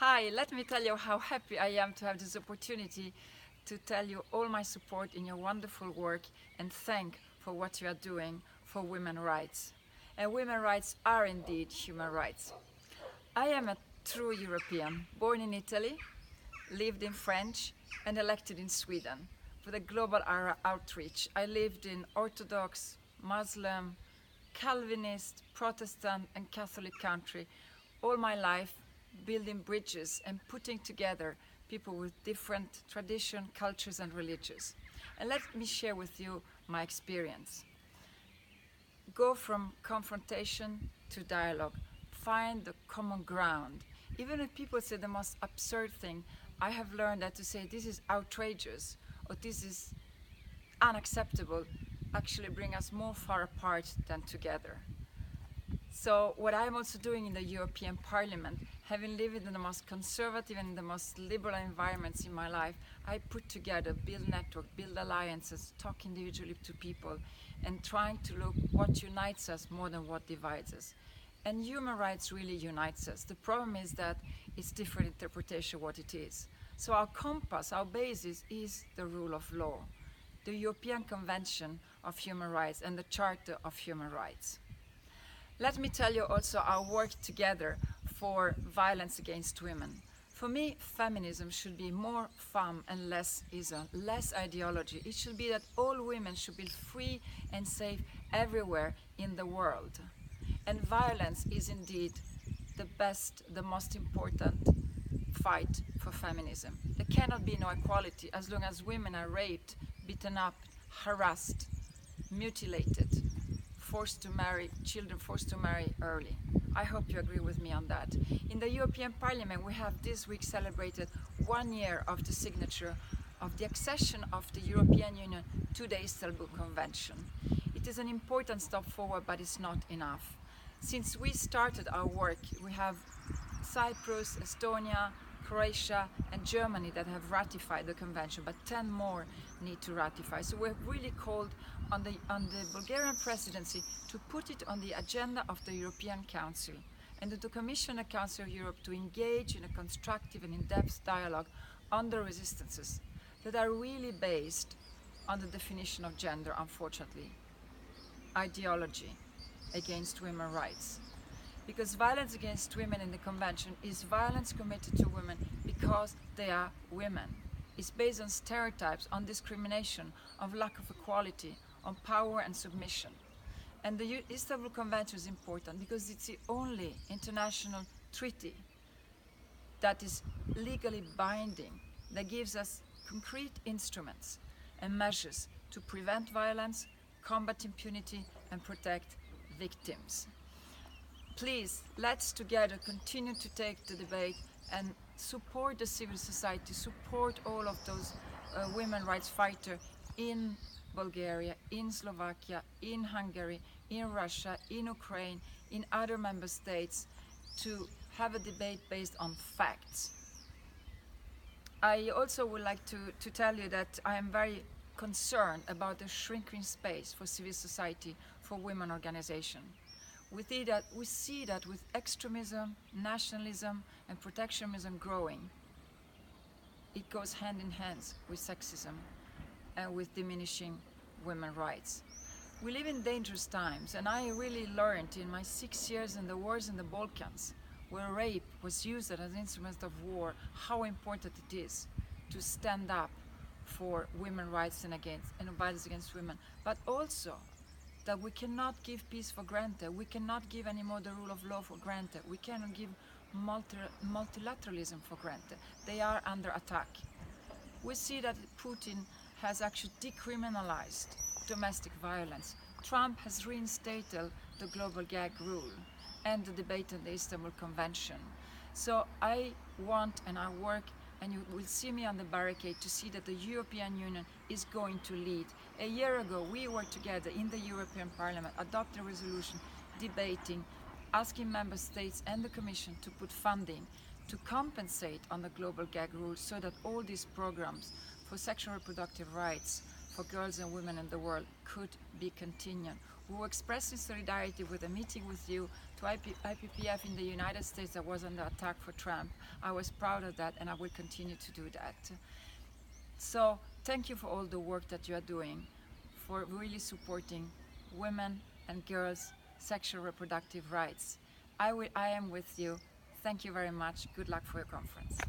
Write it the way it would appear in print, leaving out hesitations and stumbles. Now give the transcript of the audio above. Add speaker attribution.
Speaker 1: Hi, let me tell you how happy I am to have this opportunity to tell you all my support in your wonderful work and thank for what you are doing for women's rights. And women's rights are indeed human rights. I am a true European, born in Italy, lived in France, and elected in Sweden. With a global outreach, I lived in Orthodox, Muslim, Calvinist, Protestant, and Catholic country all my life, building bridges and putting together people with different tradition, cultures, and religions. And let me share with you my experience. Go from confrontation to dialogue. Find the common ground. Even if people say the most absurd thing, I have learned that to say this is outrageous or this is unacceptable actually bring us more far apart than together. So what I'm also doing in the European Parliament, having lived in the most conservative and the most liberal environments in my life, I put together, build network, build alliances, talk individually to people, and trying to look what unites us more than what divides us. And human rights really unites us. The problem is that it's different interpretation of what it is. So our compass, our basis is the rule of law, the European Convention of Human Rights and the Charter of Human Rights. Let me tell you also our work together for violence against women. For me, feminism should be more femme and less ism, less ideology. It should be that all women should be free and safe everywhere in the world. And violence is indeed the best, the most important fight for feminism. There cannot be no equality as long as women are raped, beaten up, harassed, mutilated, forced to marry, children forced to marry early. I hope you agree with me on that. In the European Parliament, we have this week celebrated 1 year of the signature of the accession of the European Union to the Istanbul Convention. It is an important step forward, but it's not enough. Since we started our work, we have Cyprus, Estonia, Croatia and Germany that have ratified the convention, but 10 more need to ratify. So we're really called on the Bulgarian presidency to put it on the agenda of the European Council and to commission the Council of Europe to engage in a constructive and in-depth dialogue on the resistances that are really based on the definition of gender, unfortunately, ideology against women's rights. Because violence against women in the Convention is violence committed to women because they are women. It's based on stereotypes, on discrimination, on lack of equality, on power and submission. And the Istanbul Convention is important because it's the only international treaty that is legally binding, that gives us concrete instruments and measures to prevent violence, combat impunity, and protect victims. Please, let's together continue to take the debate and support the civil society, support all of those women's rights fighters in Bulgaria, in Slovakia, in Hungary, in Russia, in Ukraine, in other member states to have a debate based on facts. I also would like to tell you that I am very concerned about the shrinking space for civil society, for women organizations. We see that with extremism, nationalism and protectionism growing, it goes hand in hand with sexism and with diminishing women's rights. We live in dangerous times, and I really learned in my 6 years in the wars in the Balkans, where rape was used as an instrument of war, how important it is to stand up for women's rights and violence against women, but also that we cannot give peace for granted. We cannot give anymore the rule of law for granted. We cannot give multilateralism for granted. They are under attack. We see that Putin has actually decriminalized domestic violence. Trump has reinstated the global gag rule and the debate on the Istanbul Convention. So I want and I work, and you will see me on the barricade to see that the European Union is going to lead. A year ago, we were together in the European Parliament, adopted a resolution debating, asking member states and the Commission to put funding to compensate on the global gag rule so that all these programs for sexual and reproductive rights for girls and women in the world could be continued. who expressed his solidarity with a meeting with you, to IPPF in the United States that was under attack for Trump. I was proud of that, and I will continue to do that. So thank you for all the work that you are doing, for really supporting women and girls' sexual reproductive rights. I am with you. Thank you very much. Good luck for your conference.